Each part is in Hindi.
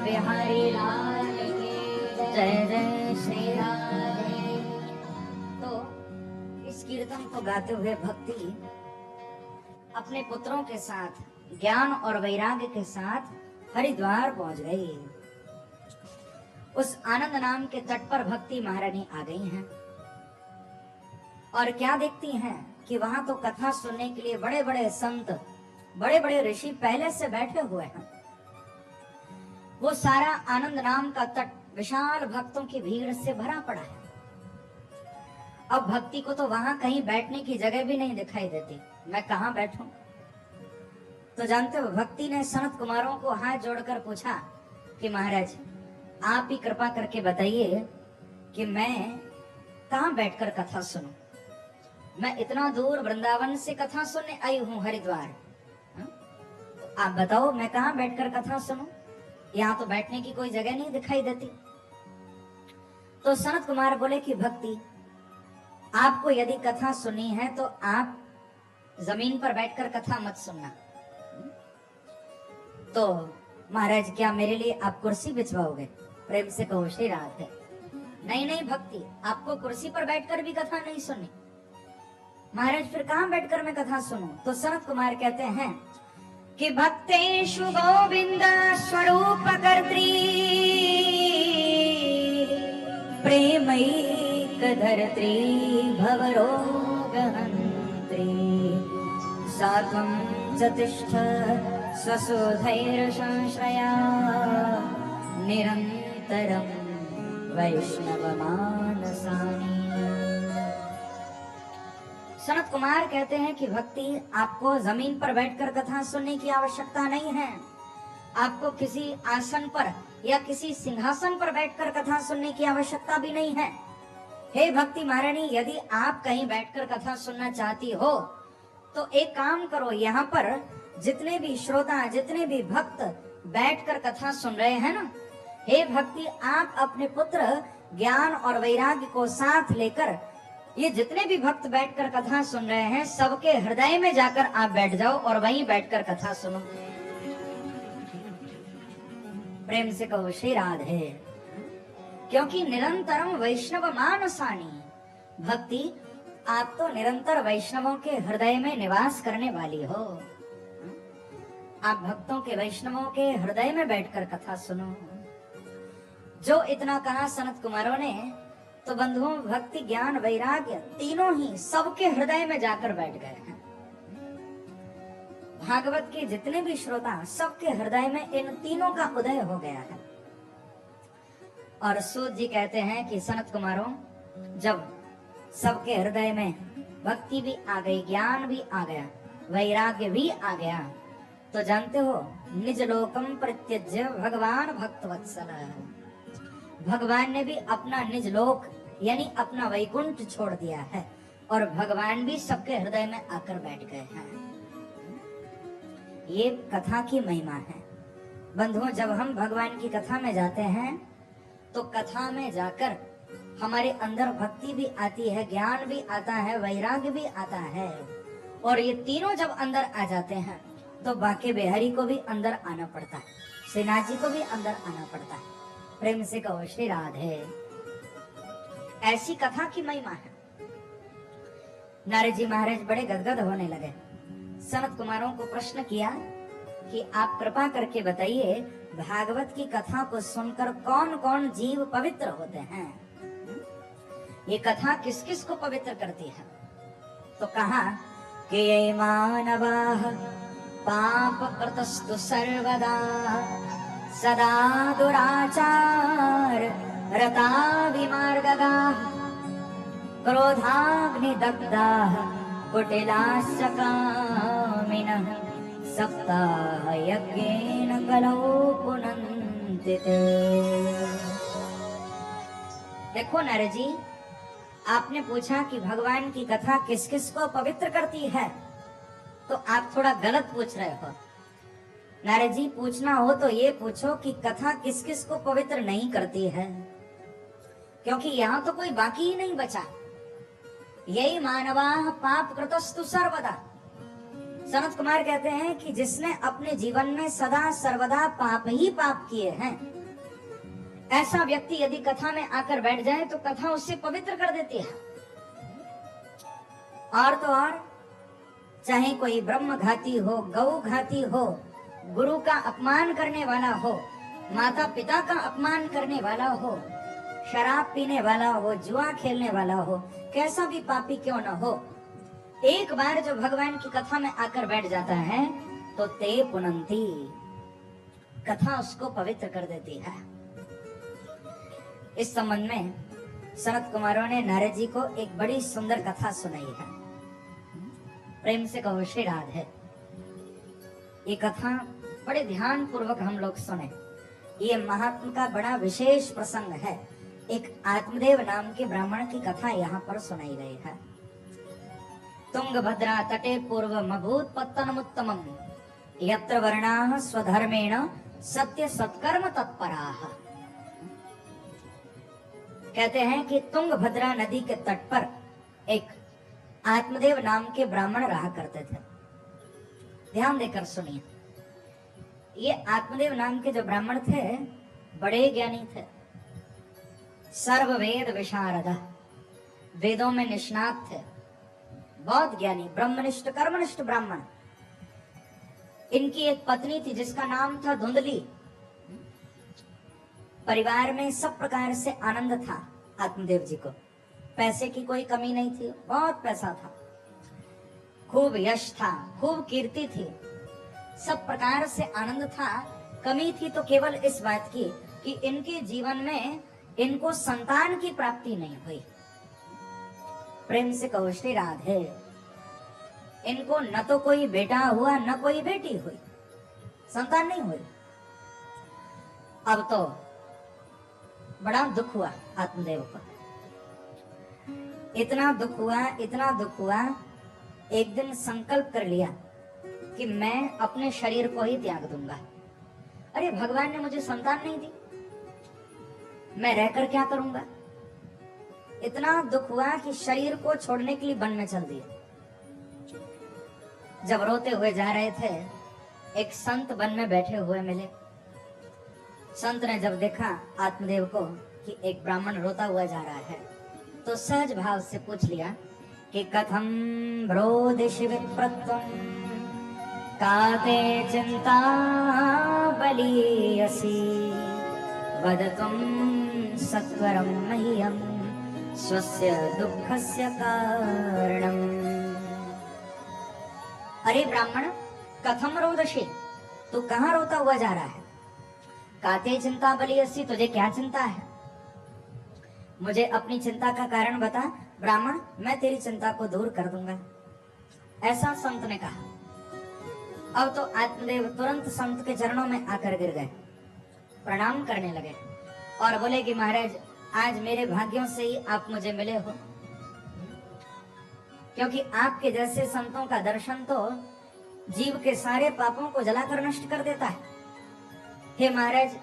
बिहारी लाल की जय जय श्री राधे। तो इस कीर्तन को गाते हुए भक्ति अपने पुत्रों के साथ ज्ञान और वैराग्य के साथ हरिद्वार पहुंच गई। उस आनंद नाम के तट पर भक्ति महारानी आ गई हैं और क्या देखती हैं कि वहां तो कथा सुनने के लिए बड़े बड़े संत, बड़े बड़े ऋषि पहले से बैठे हुए हैं। वो सारा आनंद नाम का तट विशाल भक्तों की भीड़ से भरा पड़ा है। अब भक्ति को तो वहां कहीं बैठने की जगह भी नहीं दिखाई देती। मैं कहां बैठूं? तो जानते हो, भक्ति ने सनत कुमारों को हाथ जोड़कर पूछा कि महाराज, आप ही कृपा करके बताइए कि मैं कहां बैठकर कथा सुनूं? मैं इतना दूर वृंदावन से कथा सुनने आई हूं, हरिद्वार। तो आप बताओ, मैं कहां बैठकर कथा सुनूं? यहाँ तो बैठने की कोई जगह नहीं दिखाई देती। तो सनत कुमार बोले कि भक्ति, आपको यदि कथा सुननी है तो आप जमीन पर बैठकर कथा मत सुनना। तो महाराज, क्या मेरे लिए आप कुर्सी बिछवाओगे? प्रेम से कहो श्री राधे। नहीं नहीं भक्ति, आपको कुर्सी पर बैठकर भी कथा नहीं सुननी। महाराज, फिर कहां बैठकर मैं कथा सुनूं? तो सनत कुमार कहते हैं कि भक्तेषु गोविंद स्वरूप कर्त्री प्रेमैक धरत्री भवरोगहन्त्री सात्वं च तिष्ठ स्वसुधैर् संश्रया निरन्तरं वैष्णवमानसानि। सनत कुमार कहते हैं कि भक्ति, आपको जमीन पर बैठकर कथा सुनने की आवश्यकता नहीं है। आपको किसी आसन पर या किसी सिंहासन पर बैठकर कथा सुनने की आवश्यकता भी नहीं है। हे भक्ति महारानी, यदि आप कहीं बैठकर कथा सुनना चाहती हो तो एक काम करो, यहाँ पर जितने भी श्रोता, जितने भी भक्त बैठकर कथा सुन रहे हैं ना, हे भक्ति, आप अपने पुत्र ज्ञान और वैराग्य को साथ लेकर ये जितने भी भक्त बैठकर कथा सुन रहे हैं, सबके हृदय में जाकर आप बैठ जाओ और वहीं बैठकर कथा सुनो। प्रेम से कहो श्री राधे। क्योंकि निरंतरम वैष्णव मानसानी, भक्ति, आप तो निरंतर वैष्णवों के हृदय में निवास करने वाली हो। आप भक्तों के, वैष्णवों के हृदय में बैठकर कथा सुनो। जो इतना कहा सनत कुमारों ने, तो बंधुओं, भक्ति, ज्ञान, वैराग्य तीनों ही सबके हृदय में जाकर बैठ गए हैं। भागवत के जितने भी श्रोता, सबके हृदय में इन तीनों का उदय हो गया है। और सूत जी कहते हैं कि सनत कुमारों, जब सबके हृदय में भक्ति भी आ गई, ज्ञान भी आ गया, वैराग्य भी आ गया, तो जानते हो, निज लोकम प्रत्यज्य भगवान भक्तवत्सल, भगवान ने भी अपना निज लोक यानी अपना वैकुंठ छोड़ दिया है और भगवान भी सबके हृदय में आकर बैठ गए हैं। ये कथा की महिमा है। बंधुओं, जब हम भगवान की कथा में जाते हैं तो कथा में जाकर हमारे अंदर भक्ति भी आती है, ज्ञान भी आता है, वैराग्य भी आता है। और ये तीनों जब अंदर आ जाते हैं तो बाके बिहारी को भी अंदर आना पड़ता है, श्रीनाथ जी को भी अंदर आना पड़ता है। प्रेम से कहो श्री राधे। ऐसी कथा की महिमा है। नारद जी महाराज बड़े गदगद होने लगे। सनत कुमारों को प्रश्न किया कि आप कृपा करके बताइए, भागवत की कथा को सुनकर कौन कौन जीव पवित्र होते हैं? ये कथा किस किस को पवित्र करती है? तो कहा कि ये मानवाः पाप कृतस्तु सर्वदा सदा दुराचार रता विमार्गगाः क्रोधाग्निदग्धाः कुटिलाश्च कामिनः सप्ताहयज्ञेन कलौ पुनन्ति ते। देखो नारद जी, आपने पूछा कि भगवान की कथा किस किस को पवित्र करती है, तो आप थोड़ा गलत पूछ रहे हो। नारद जी, पूछना हो तो ये पूछो कि कथा किस किस को पवित्र नहीं करती है, क्योंकि यहाँ तो कोई बाकी ही नहीं बचा। यही मानवा पाप कृतस्तु सर्वदा। सनत कुमार कहते हैं कि जिसने अपने जीवन में सदा सर्वदा पाप ही पाप किए हैं, ऐसा व्यक्ति यदि कथा में आकर बैठ जाए तो कथा उससे पवित्र कर देती है। और तो और, चाहे कोई ब्रह्म घाती हो, गौ घाती हो, गुरु का अपमान करने वाला हो, माता पिता का अपमान करने वाला हो, शराब पीने वाला हो, जुआ खेलने वाला हो, कैसा भी पापी क्यों न हो, एक बार जो भगवान की कथा में आकर बैठ जाता है तो ते पुनंती, कथा उसको पवित्र कर देती है। इस संबंध में सनत कुमारों ने नारद जी को एक बड़ी सुंदर कथा सुनाई है। प्रेम से कहो श्री राधे। ये कथा बड़े ध्यान पूर्वक हम लोग सुने। ये महात्मा का बड़ा विशेष प्रसंग है। एक आत्मदेव नाम के ब्राह्मण की कथा यहाँ पर सुनाई गई है। तुंगभद्रा तटे पूर्व मभूत पत्तनमुत्तमम् यत्र वर्णाः स्वधर्मेण सत्य सत्कर्म तत्पराः। कहते हैं कि तुंगभद्रा नदी के तट पर एक आत्मदेव नाम के ब्राह्मण रहा करते थे। ध्यान देकर सुनिए। ये आत्मदेव नाम के जो ब्राह्मण थे बड़े ज्ञानी थे, सर्व वेद विशारद, वेदों में निष्णात थे, बहुत ज्ञानी, ब्रह्मनिष्ठ कर्मनिष्ठ ब्राह्मण। इनकी एक पत्नी थी जिसका नाम था धुंधली। परिवार में सब प्रकार से आनंद था। आत्मदेव जी को पैसे की कोई कमी नहीं थी, बहुत पैसा था, खूब यश था, खूब कीर्ति थी, सब प्रकार से आनंद था। कमी थी तो केवल इस बात की कि इनके जीवन में इनको संतान की प्राप्ति नहीं हुई। प्रेम से कहो श्री राधे। इनको न तो कोई बेटा हुआ न कोई बेटी हुई, संतान नहीं हुई। अब तो बड़ा दुख हुआ आत्मदेव को। इतना दुख हुआ, इतना दुख हुआ, एक दिन संकल्प कर लिया कि मैं अपने शरीर को ही त्याग दूंगा। अरे भगवान ने मुझे संतान नहीं दी, मैं रहकर क्या करूंगा। इतना दुख हुआ कि शरीर को छोड़ने के लिए वन में चल दिए। जब रोते हुए जा रहे थे, एक संत वन में बैठे हुए मिले। संत ने जब देखा आत्मदेव को कि एक ब्राह्मण रोता हुआ जा रहा है, तो सहज भाव से पूछ लिया कि कथम ब्रोदिषि विप्रत्वं काते चिंता बलीयसी वदतुं सत्वरं मह्यं स्वस्य दुःखस्य कारणम्। अरे ब्राह्मण, कथम रोदषि, तू कहाँ रोता हुआ जा रहा है। काते चिंता बलीयसी, तुझे क्या चिंता है, मुझे अपनी चिंता का कारण बता। ब्राह्मण, मैं तेरी चिंता को दूर कर दूंगा, ऐसा संत ने कहा। अब तो आत्मदेव तुरंत संत के चरणों में आकर गिर गए, प्रणाम करने लगे और बोले कि महाराज, आज मेरे भाग्यों से ही आप मुझे मिले हो, क्योंकि आपके जैसे संतों का दर्शन तो जीव के सारे पापों को जलाकर नष्ट कर देता है। हे महाराज,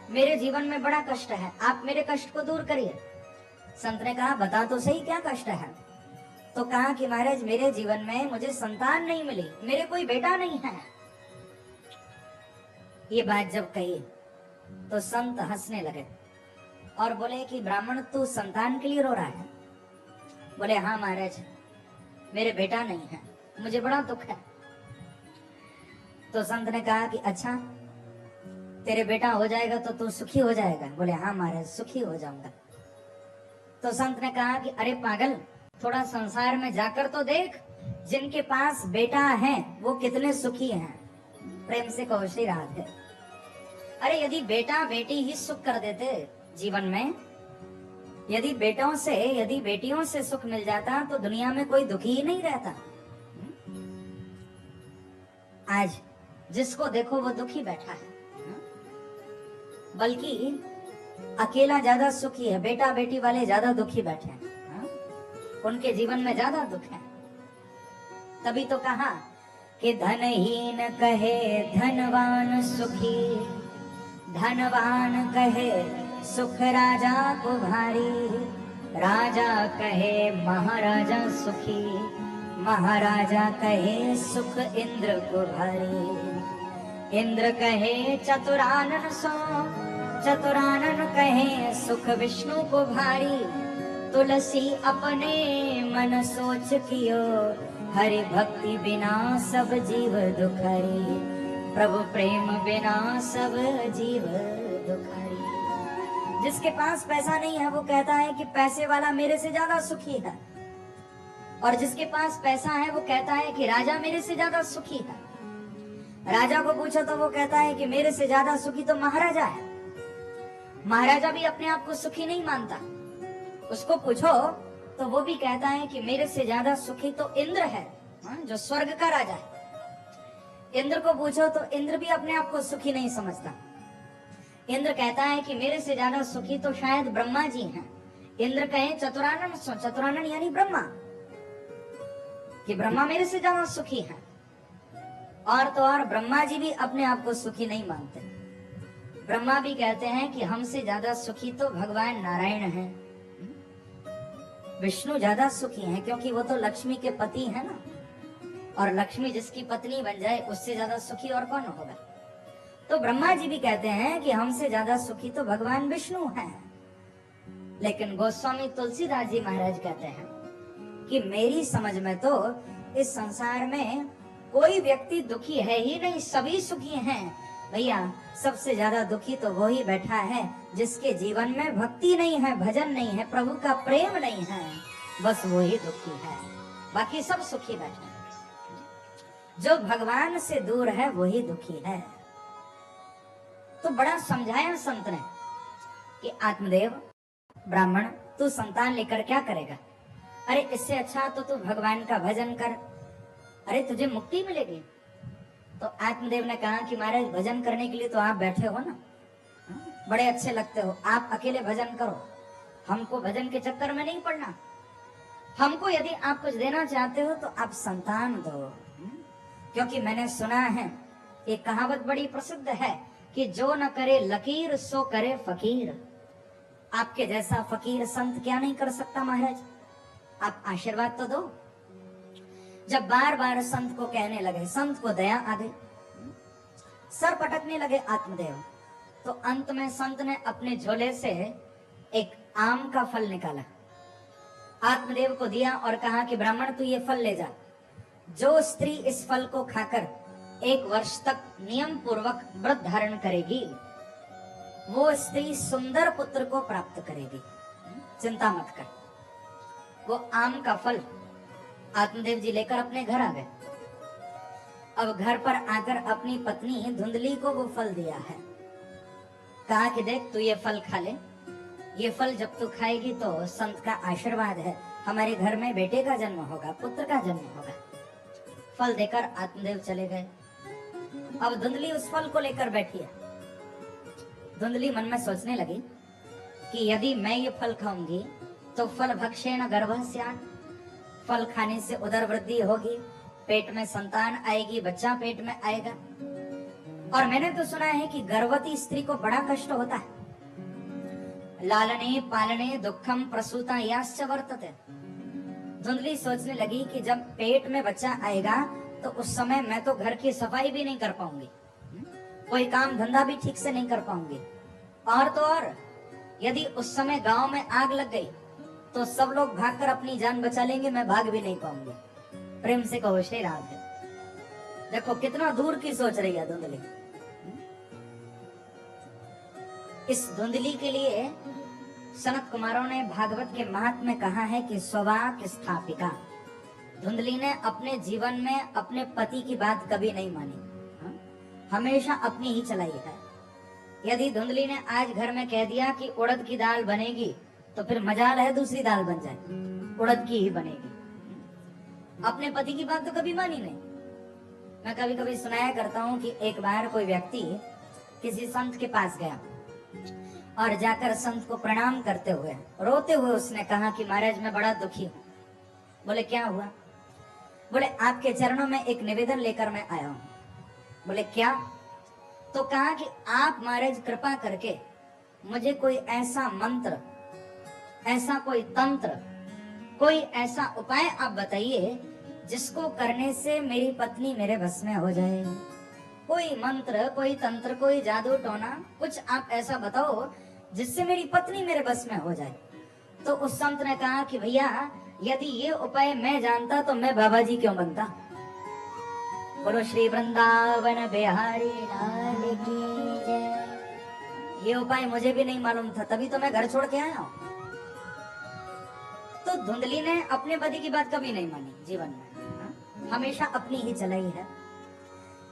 मेरे जीवन में बड़ा कष्ट है, आप मेरे कष्ट को दूर करिए। संत ने कहा, बता तो सही क्या कष्ट है। तो कहा कि महाराज, मेरे जीवन में मुझे संतान नहीं मिली, मेरे कोई बेटा नहीं है। ये बात जब कही तो संत हंसने लगे और बोले कि ब्राह्मण, तू संतान के लिए रो रहा है। बोले, हाँ महाराज, मेरे बेटा नहीं है, मुझे बड़ा दुख है। तो संत ने कहा कि अच्छा, तेरे बेटा हो जाएगा तो तू सुखी हो जाएगा। बोले, हाँ महाराज, सुखी हो जाऊंगा। तो संत ने कहा कि अरे पागल, थोड़ा संसार में जाकर तो देख, जिनके पास बेटा है वो कितने सुखी हैं। प्रेम से कहो श्री राधे। अरे यदि बेटा बेटी ही सुख कर देते जीवन में, यदि बेटियों से सुख मिल जाता तो दुनिया में कोई दुखी ही नहीं रहता। आज जिसको देखो वो दुखी बैठा है, बल्कि अकेला ज्यादा सुखी है, बेटा बेटी वाले ज्यादा दुखी बैठे हैं। उनके जीवन में ज्यादा दुख है। तभी तो कहा कि धनहीन कहे धनवान सुखी, धनवान कहे सुख राजा को भारी, राजा कहे महाराजा सुखी, महाराजा कहे सुख इंद्र को भारी। इंद्र कहे चतुरानन सो, चतुरानन कहे सुख विष्णु को भारी। तुलसी अपने मन सोच कियो, हरि भक्ति बिना सब जीव दुखरी, प्रभु प्रेम बिना सब जीव दुखरी। जिसके पास पैसा नहीं है वो कहता है कि पैसे वाला मेरे से ज्यादा सुखी है, और जिसके पास पैसा है वो कहता है कि राजा मेरे से ज्यादा सुखी है। राजा को पूछो तो वो कहता है कि मेरे से ज्यादा सुखी तो महाराजा है। महाराजा भी अपने आप को सुखी नहीं मानता, उसको पूछो तो वो भी कहता है कि मेरे से ज्यादा सुखी तो इंद्र है, जो स्वर्ग का राजा है। इंद्र को पूछो तो इंद्र भी अपने आप को सुखी नहीं समझता। इंद्र कहता है कि मेरे से ज्यादा सुखी तो शायद ब्रह्मा जी हैं। इंद्र कहे चतुरानन सो, चतुरानन यानी ब्रह्मा, कि ब्रह्मा मेरे से ज्यादा सुखी है। और तो और ब्रह्मा जी भी अपने आप को सुखी नहीं मानते। ब्रह्मा भी कहते हैं कि हमसे ज्यादा सुखी तो भगवान नारायण हैं, विष्णु ज्यादा सुखी हैं, क्योंकि वो तो लक्ष्मी के पति है ना, और लक्ष्मी जिसकी पत्नी बन जाए उससे ज्यादा सुखी और कौन होगा। तो ब्रह्मा जी भी कहते हैं कि हमसे ज्यादा सुखी तो भगवान विष्णु हैं। लेकिन गोस्वामी तुलसीदास जी महाराज कहते हैं कि मेरी समझ में तो इस संसार में कोई व्यक्ति दुखी है ही नहीं, सभी सुखी हैं। भैया सबसे ज्यादा दुखी तो वो ही बैठा है जिसके जीवन में भक्ति नहीं है, भजन नहीं है, प्रभु का प्रेम नहीं है, बस वो ही दुखी है। बाकी सब सुखी बैठे हैं। जो भगवान से दूर है वही दुखी है। तो बड़ा समझाया संत ने कि आत्मदेव ब्राह्मण तू संतान लेकर क्या करेगा? अरे इससे अच्छा तो तू भगवान का भजन कर, अरे तुझे मुक्ति मिलेगी। तो आत्मदेव ने कहा कि महाराज भजन करने के लिए तो आप बैठे हो ना, बड़े अच्छे लगते हो, आप अकेले भजन करो, हमको भजन के चक्कर में नहीं पड़ना। हमको यदि आप कुछ देना चाहते हो तो आप संतान दो, क्योंकि मैंने सुना है एक कहावत बड़ी प्रसिद्ध है कि जो न करे लकीर सो करे फकीर। आपके जैसा फकीर संत क्या नहीं कर सकता महाराज, आप आशीर्वाद तो दो। जब बार बार संत को कहने लगे, संत को दया आ गई, सर पटकने लगे आत्मदेव, तो अंत में संत ने अपने झोले से एक आम का फल निकाला, आत्मदेव को दिया और कहा कि ब्राह्मण तू ये फल ले जा। जो स्त्री इस फल को खाकर 1 वर्ष तक नियम पूर्वक व्रत धारण करेगी वो स्त्री सुंदर पुत्र को प्राप्त करेगी, चिंता मत कर। वो आम का फल आत्मदेव जी लेकर अपने घर आ गए। अब घर पर आकर अपनी पत्नी धुंधली को वो फल दिया है, कहा कि देख तू ये फल खा ले, ये फल जब तू खाएगी तो संत का आशीर्वाद है, हमारे घर में बेटे का जन्म होगा, पुत्र का जन्म होगा। फल देकर आत्मदेव चले गए। अब धुंधली उस फल को लेकर बैठी है। धुंधली मन में सोचने लगी कि यदि मैं ये फल खाऊंगी तो फल भक्षेण गर्भः स्यात्, फल खाने से उदर वृद्धि होगी, पेट में संतान आएगी, बच्चा पेट में आएगा। और मैंने तो सुना है कि गर्भवती स्त्री को बड़ा कष्ट होता है, लालने पालने दुखम प्रसूता याश्च वर्तते। धुंधली सोचने लगी कि जब पेट में बच्चा आएगा तो उस समय मैं तो घर की सफाई भी नहीं कर पाऊंगी, कोई काम धंधा भी ठीक से नहीं कर पाऊंगी, और तो और यदि उस समय गांव में आग लग गई तो सब लोग भागकर अपनी जान बचा लेंगे, मैं भाग भी नहीं पाऊंगी। प्रेम से कहो श्री राधे। देखो कितना दूर की सोच रही है धुंधली। इस धुंधली के लिए सनत कुमारों ने भागवत के महात्म्य में कहा है कि स्ववाक स्थापिका। धुंधली ने अपने जीवन में अपने पति की बात कभी नहीं मानी, हमेशा अपनी ही चलाई है। यदि धुंधली ने आज घर में कह दिया कि उड़द की दाल बनेगी तो फिर मजाल है दूसरी दाल बन जाए, उड़द की ही बनेगी। अपने पति की बात तो कभी मानी नहीं। मैं कभी कभी सुनाया करता हूँ कि एक बार कोई व्यक्ति किसी संत के पास गया और जाकर संत को प्रणाम करते हुए रोते हुए उसने कहा कि महाराज मैं बड़ा दुखी हूँ, बोले क्या हुआ? बोले आपके चरणों में एक निवेदन लेकर मैं आया हूं। बोले क्या? तो कहा कि आप महाराज कृपा करके मुझे कोई ऐसा मंत्र, ऐसा कोई तंत्र, कोई ऐसा उपाय आप बताइए जिसको करने से मेरी पत्नी मेरे बस में हो जाए। कोई मंत्र, कोई तंत्र, कोई जादू टोना, कुछ आप ऐसा बताओ जिससे मेरी पत्नी मेरे बस में हो जाए। तो उस संत ने कहा कि भैया यदि ये उपाय मैं जानता तो मैं बाबा जी क्यों बनता। बोलो श्री वृंदावन बिहारी लाल की जय। ये उपाय मुझे भी नहीं मालूम था, तभी तो मैं घर छोड़ के आया हूं। तो धुंधली ने अपने पति की बात कभी नहीं मानी जीवन में, हमेशा अपनी ही चलाई है।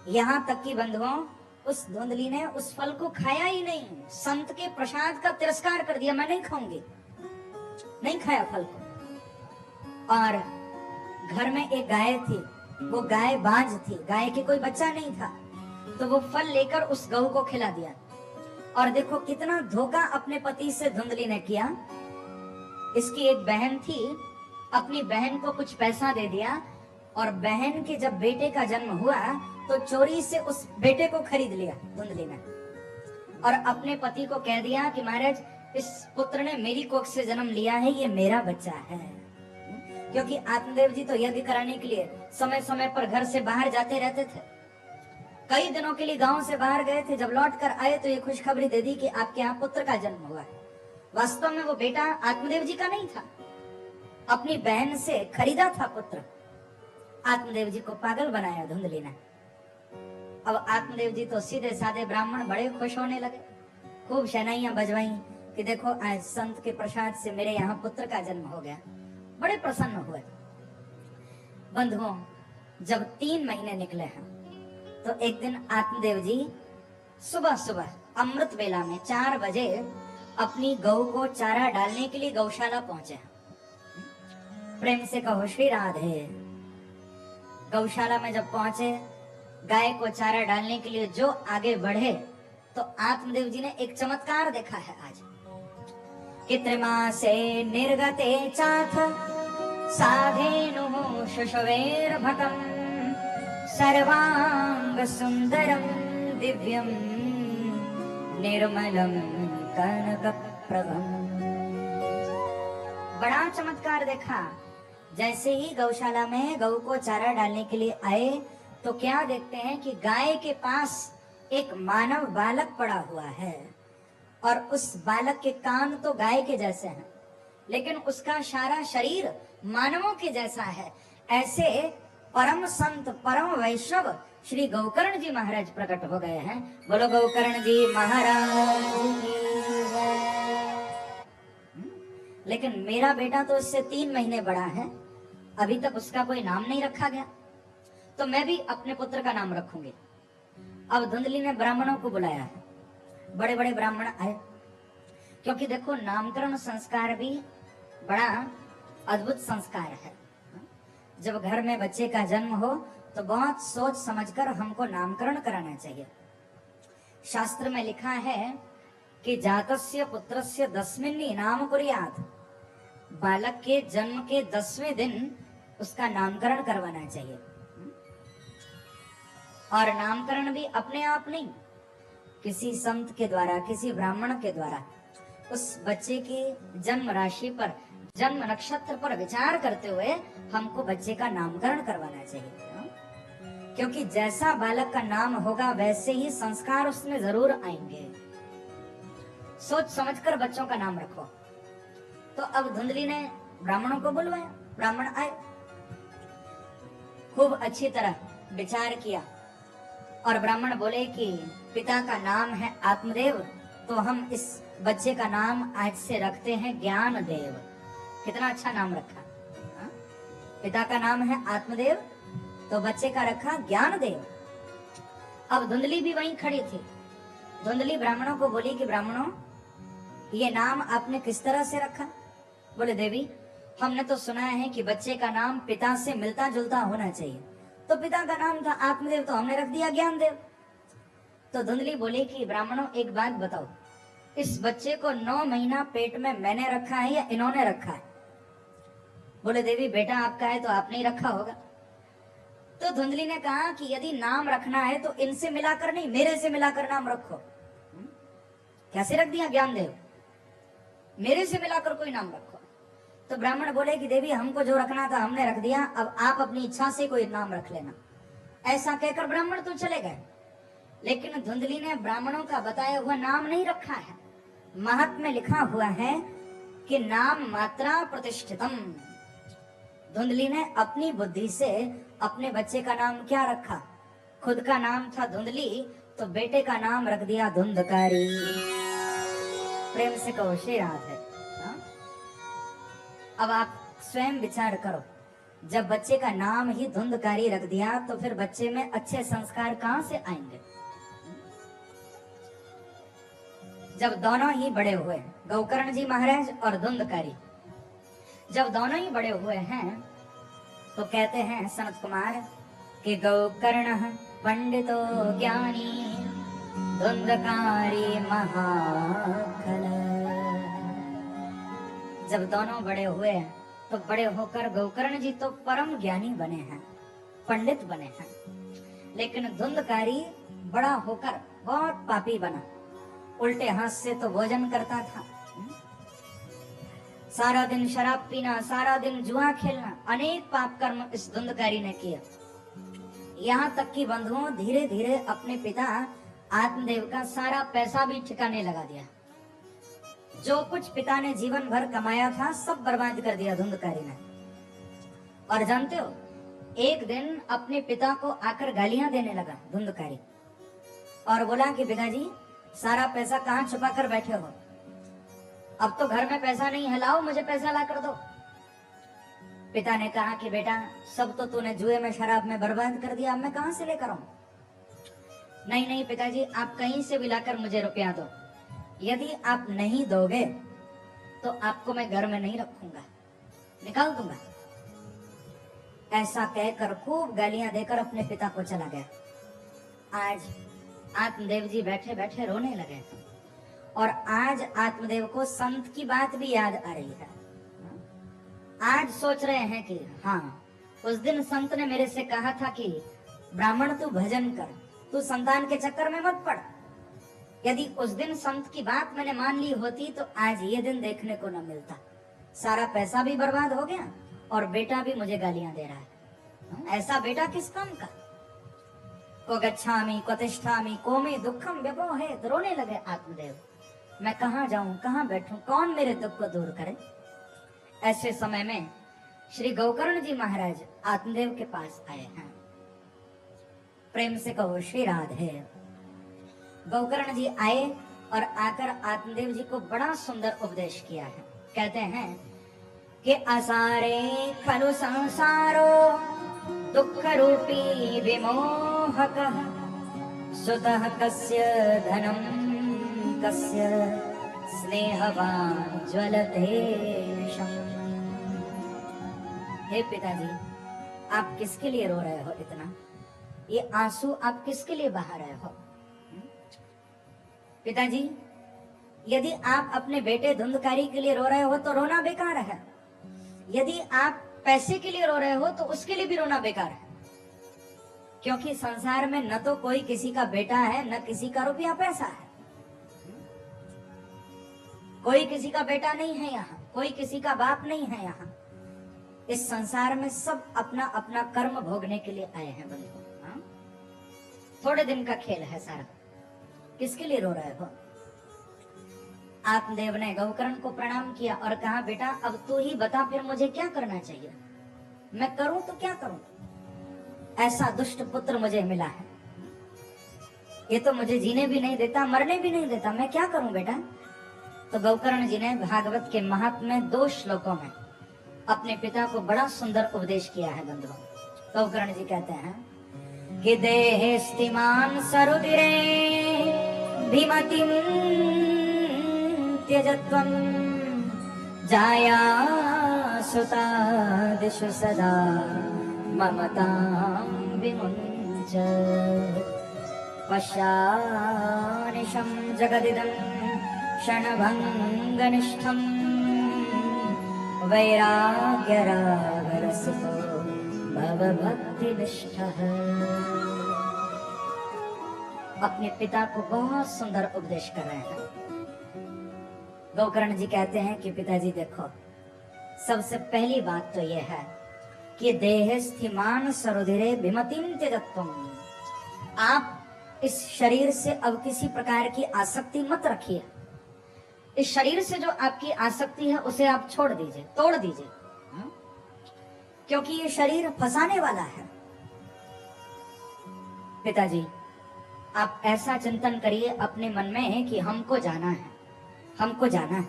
यहां तक कि बंधुओं, उस धुंधली ने उस फल को खाया ही नहीं, संत के प्रसाद का तिरस्कार कर दिया, मैं नहीं खाऊंगी, नहीं खाया फल को। और घर में एक गाय थी, वो गाय बांझ थी, गाय के कोई बच्चा नहीं था, तो वो फल लेकर उस गऊ को खिला दिया। और देखो कितना धोखा अपने पति से धुंधली ने किया। इसकी एक बहन थी, अपनी बहन को कुछ पैसा दे दिया, और बहन के जब बेटे का जन्म हुआ तो चोरी से उस बेटे को खरीद लिया धुंधली ने, और अपने पति को कह दिया कि महाराज इस पुत्र ने मेरी कोख से जन्म लिया है, ये मेरा बच्चा है। क्योंकि आत्मदेव जी तो यज्ञ कराने के लिए समय समय पर घर से बाहर जाते रहते थे। कई दिनों के लिए गांव से बाहर गए थे, जब लौट कर आए तो ये खुशखबरी दे दी कि आपके यहाँ पुत्र का जन्म हुआ है। वास्तव में वो बेटा आत्मदेव जी का नहीं था, अपनी बहन से खरीदा था पुत्र। आत्मदेव जी को पागल बनाया धुंधली ने। अब आत्मदेव जी तो सीधे साधे ब्राह्मण बड़े खुश होने लगे, खूब शहनाइयां बजवाई कि देखो आज संत के प्रसाद से मेरे यहाँ पुत्र का जन्म हो गया। बड़े प्रसन्न हुए। बंधुओं, जब 3 महीने निकले हैं तो एक दिन आत्मदेव जी सुबह सुबह अमृत वेला में 4 बजे अपनी गौ को चारा डालने के लिए गौशाला पहुंचे। प्रेम से कहो श्री राधे। गौशाला में जब पहुंचे, गाय को चारा डालने के लिए जो आगे बढ़े तो आत्मदेव जी ने एक चमत्कार देखा है आज। कित्रिमासे निर्गते चाथ साधेनु शुशवेर्भटम सर्वांग सुंदरम दिव्यम निर्मलम कनकप्रभम। बड़ा चमत्कार देखा। जैसे ही गौशाला में गौ को चारा डालने के लिए आए तो क्या देखते हैं कि गाय के पास एक मानव बालक पड़ा हुआ है, और उस बालक के कान तो गाय के जैसे हैं, लेकिन उसका सारा शरीर मानवों के जैसा है। ऐसे परम संत, परम वैष्णव श्री गौकर्ण जी महाराज प्रकट हो गए हैं। बोलो गौकर्ण जी महाराज की जय। लेकिन मेरा बेटा तो इससे 3 महीने बड़ा है, अभी तक उसका कोई नाम नहीं रखा गया, तो मैं भी अपने पुत्र का नाम रखूंगी। अब धुंधली ने ब्राह्मणों को बुलाया है, बड़े बड़े ब्राह्मण आए, क्योंकि देखो नामकरण संस्कार भी बड़ा अद्भुत संस्कार है। जब घर में बच्चे का जन्म हो तो बहुत सोच समझकर हमको नामकरण कराना चाहिए। शास्त्र में लिखा है कि जातस्य पुत्रस्य 10वीं नाम कुर्यात्, बालक के जन्म के 10वें दिन उसका नामकरण करवाना चाहिए। और नामकरण भी अपने आप नहीं, किसी संत के द्वारा, किसी ब्राह्मण के द्वारा उस बच्चे की जन्म राशि पर, जन्म नक्षत्र पर विचार करते हुए हमको बच्चे का नामकरण करवाना चाहिए। क्योंकि जैसा बालक का नाम होगा वैसे ही संस्कार उसमें जरूर आएंगे। सोच समझकर बच्चों का नाम रखो। तो अब धुंधली ने ब्राह्मणों को बुलवाया, ब्राह्मण आए, खूब अच्छी तरह विचार किया, और ब्राह्मण बोले कि पिता का नाम है आत्मदेव, तो हम इस बच्चे का नाम आज से रखते हैं ज्ञानदेव। कितना अच्छा नाम रखा। हा? पिता का नाम है आत्मदेव तो बच्चे का रखा ज्ञानदेव। अब धुंधली भी वहीं खड़ी थी। धुंधली ब्राह्मणों को बोली कि ब्राह्मणों, ये नाम आपने किस तरह से रखा? बोले देवी, हमने तो सुना है कि बच्चे का नाम पिता से मिलता जुलता होना चाहिए, तो पिता का नाम था आत्मदेव तो हमने रख दिया ज्ञानदेव। तो धुंधली बोली कि ब्राह्मणों एक बात बताओ, इस बच्चे को 9 महीना पेट में मैंने रखा है या इन्होंने रखा है? बोले देवी बेटा आपका है तो आपने ही रखा होगा। तो धुंधली ने कहा कि यदि नाम रखना है तो इनसे मिलाकर नहीं, मेरे से मिलाकर नाम रखो। कैसे रख दिया ज्ञानदेव, मेरे से मिलाकर कोई नाम रखो। तो ब्राह्मण बोले कि देवी हमको जो रखना था हमने रख दिया, अब आप अपनी इच्छा से कोई नाम रख लेना। ऐसा कहकर ब्राह्मण तो चले गए, लेकिन धुंधली ने ब्राह्मणों का बताया हुआ नाम नहीं रखा है। महात्म्य में लिखा हुआ है कि नाम मात्रा प्रतिष्ठितम। धुंधली ने अपनी बुद्धि से अपने बच्चे का नाम क्या रखा? खुद का नाम था धुंधली, तो बेटे का नाम रख दिया धुंधकारी। प्रेम से कहो श्री राधे। अब आप स्वयं विचार करो, जब बच्चे का नाम ही धुंधकारी रख दिया तो फिर बच्चे में अच्छे संस्कार कहां से आएंगे? जब दोनों ही बड़े हुए, गौकर्ण जी महाराज और धुंधकारी, जब दोनों ही बड़े हुए हैं तो कहते हैं सनत कुमार कि गौकर्ण पंडितो ज्ञानी धुंधकारी महाखल। जब दोनों बड़े हुए तो बड़े होकर गौकर्ण जी तो परम ज्ञानी बने हैं, पंडित बने हैं, लेकिन धुंधकारी बड़ा होकर बहुत पापी बना। उल्टे हाथ से तो भोजन करता था, सारा दिन शराब पीना, सारा दिन जुआ खेलना, अनेक पाप कर्म इस धुंधकारी ने किया। यहाँ तक कि बंधुओं धीरे धीरे अपने पिता आत्मदेव का सारा पैसा भी ठिकाने लगा दिया। जो कुछ पिता ने जीवन भर कमाया था सब बर्बाद कर दिया धुंधकारी ने। और जानते हो, एक दिन अपने पिता को आकर गालियां देने लगा धुंधकारी और बोला कि पिताजी सारा पैसा कहाँ छुपा कर बैठे हो? अब तो घर में पैसा नहीं है, लाओ मुझे पैसा ला कर दो। पिता ने कहा कि बेटा सब तो तूने जुए में शराब में बर्बाद कर दिया, अब मैं कहां से लेकर आऊं? नहीं नहीं पिताजी, आप कहीं से भी लाकर मुझे रुपया दो, यदि आप नहीं दोगे तो आपको मैं घर में नहीं रखूंगा, निकाल दूंगा। ऐसा कहकर खूब गालियां देकर अपने पिता को चला गया। आज आत्मदेव जी बैठे बैठे रोने लगे और आज आत्मदेव को संत की बात भी याद आ रही है। आज सोच रहे हैं कि हाँ, उस दिन संत ने मेरे से कहा था कि ब्राह्मण तू भजन कर, तू संतान के चक्कर में मत पड़। यदि उस दिन संत की बात मैंने मान ली होती तो आज ये दिन देखने को न मिलता। सारा पैसा भी बर्बाद हो गया और बेटा भी मुझे गालियां दे रहा है। ऐसा बेटा किस काम का? को गच्छामि को तिष्ठामि को मे दुखम व्यपोहेत। रोने लगे आत्मदेव, मैं कहाँ जाऊं, कहाँ बैठूं, कौन मेरे दुख को दूर करे? ऐसे समय में श्री गौकर्ण जी महाराज आत्मदेव के पास आए हैं। प्रेम से कहो श्री राधे। गौकर्ण जी आए और आकर आत्मदेव जी को बड़ा सुंदर उपदेश किया है। कहते हैं कि असारे खलु संसारो दुख रूपी विमोहकः सुतः कस्य धनम कस्य स्नेहवान ज्वलते विषम। हे पिताजी, आप किसके लिए रो रहे हो इतना? ये आंसू आप किसके लिए बहा रहे हो? पिताजी, यदि आप अपने बेटे धुंधकारी के लिए रो रहे हो तो रोना बेकार है। यदि आप पैसे के लिए रो रहे हो तो उसके लिए भी रोना बेकार है, क्योंकि संसार में न तो कोई किसी का बेटा है, न किसी का रुपया पैसा है। कोई किसी का बेटा नहीं है यहाँ, कोई किसी का बाप नहीं है यहाँ। इस संसार में सब अपना अपना कर्म भोगने के लिए आए हैं बंधु। थोड़े दिन का खेल है सारा। किसके लिए रो रहे हो? आत्मदेव ने गौकर्ण को प्रणाम किया और कहा, बेटा अब तू ही बता फिर मुझे क्या करना चाहिए, मैं करूं तो क्या करूं? ऐसा दुष्ट पुत्र मुझे मिला है, ये तो मुझे जीने भी नहीं देता, मरने भी नहीं देता, मैं क्या करूं बेटा? तो गौकर्ण जी ने भागवत के महात्म्य में 2 श्लोकों में अपने पिता को बड़ा सुंदर उपदेश किया है बंधुओं। गौकर्ण जी कहते हैं कि देहे स्तिमान सरुदिरे भीमतिम त्यजत्वं जाया सुतादिषु सदा ममतां विमुञ्च पश्यानिशं जगदिदं क्षणभङ्गनिष्ठं वैराग्य राग रसिको भव भक्ति निष्ठः। अपने पिता को बहुत सुंदर उपदेश कर रहे हैं। गोकर्ण जी कहते हैं कि पिताजी देखो, सबसे पहली बात तो यह है कि देहस्थिमान सरुधिरे विमतिम त्यजत्वम। आप इस शरीर से अब किसी प्रकार की आसक्ति मत रखिए। इस शरीर से जो आपकी आसक्ति है उसे आप छोड़ दीजिए, तोड़ दीजिए, क्योंकि ये शरीर फंसाने वाला है। पिताजी आप ऐसा चिंतन करिए अपने मन में कि हमको जाना है, हमको जाना है।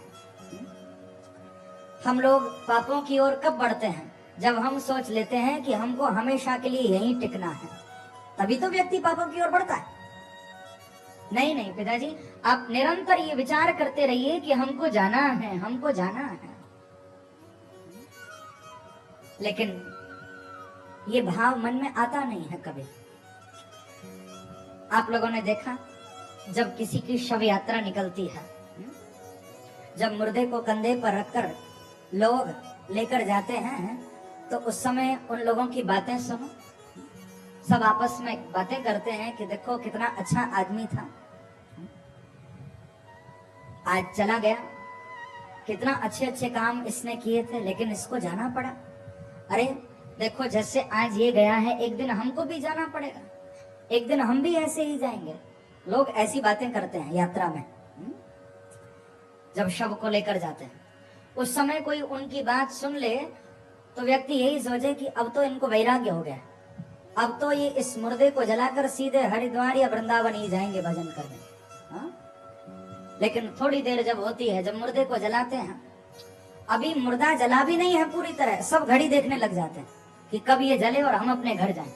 हम लोग पापों की ओर कब बढ़ते हैं? जब हम सोच लेते हैं कि हमको हमेशा के लिए यहीं टिकना है, तभी तो व्यक्ति पापों की ओर बढ़ता है। नहीं नहीं पिताजी, आप निरंतर ये विचार करते रहिए कि हमको जाना है, हमको जाना है। लेकिन ये भाव मन में आता नहीं है कभी। आप लोगों ने देखा, जब किसी की शव यात्रा निकलती है, जब मुर्दे को कंधे पर रखकर लोग लेकर जाते हैं, तो उस समय उन लोगों की बातें सुनो। सब आपस में बातें करते हैं कि देखो कितना अच्छा आदमी था, आज चला गया, कितना अच्छे अच्छे काम इसने किए थे, लेकिन इसको जाना पड़ा। अरे देखो, जैसे आज ये गया है, एक दिन हमको भी जाना पड़ेगा, एक दिन हम भी ऐसे ही जाएंगे। लोग ऐसी बातें करते हैं यात्रा में। जब शव को लेकर जाते हैं, उस समय कोई उनकी बात सुन ले तो व्यक्ति यही सोचे कि अब तो इनको वैराग्य हो गया, अब तो ये इस मुर्दे को जलाकर सीधे हरिद्वार या वृंदावन ही जाएंगे भजन करने। लेकिन थोड़ी देर जब होती है, जब मुर्दे को जलाते हैं, अभी मुर्दा जला भी नहीं है पूरी तरह, सब घड़ी देखने लग जाते हैं कि कब ये जले और हम अपने घर जाएं।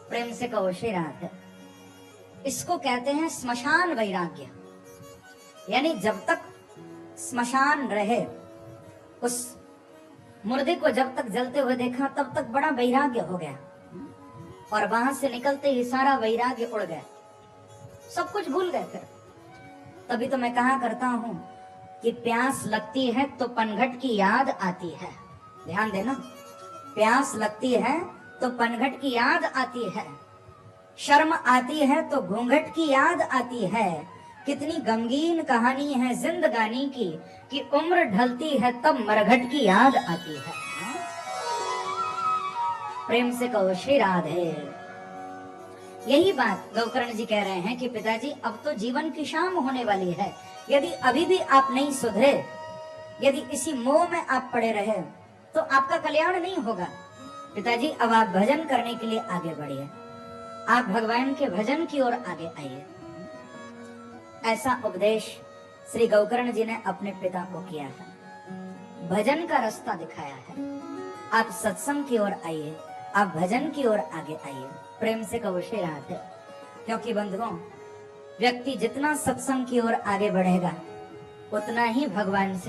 प्रेम से कहो श्री राधे। इसको कहते हैं स्मशान वैराग्य। यानी जब तक स्मशान रहे, उस मुर्दे को जब तक जलते हुए देखा तब तक बड़ा वैराग्य हो गया, और वहां से निकलते ही सारा वैराग्य उड़ गया, सब कुछ भूल गए। फिर तभी तो मैं कहा करता हूं कि प्यास लगती है तो पनघट की याद आती है। ध्यान देना, प्यास लगती है तो पनघट की याद आती है, शर्म आती है तो घूंघट की याद आती है। कितनी गमगीन कहानी है जिंदगानी की कि उम्र ढलती है तब मरघट की याद आती है। प्रेम से कहो श्री राधे। यही बात गोकर्ण जी कह रहे हैं कि पिताजी अब तो जीवन की शाम होने वाली है, यदि अभी भी आप नहीं सुधरे, यदि इसी मोह में आप पड़े रहे तो आपका कल्याण नहीं होगा। पिताजी अब आप भजन करने के लिए आगे बढ़िए, आप भगवान के भजन की ओर आगे आइए। ऐसा उपदेश श्री गोकर्ण जी ने अपने पिता को किया है, भजन का रास्ता दिखाया है। आप सत्संग की ओर आइए, आप भजन की ओर आगे आइए। प्रेम से कहो श्री राधे। क्योंकि बंधुओं, व्यक्ति जितना सत्संग की ओर आगे बढ़ेगा उतना ही भगवान से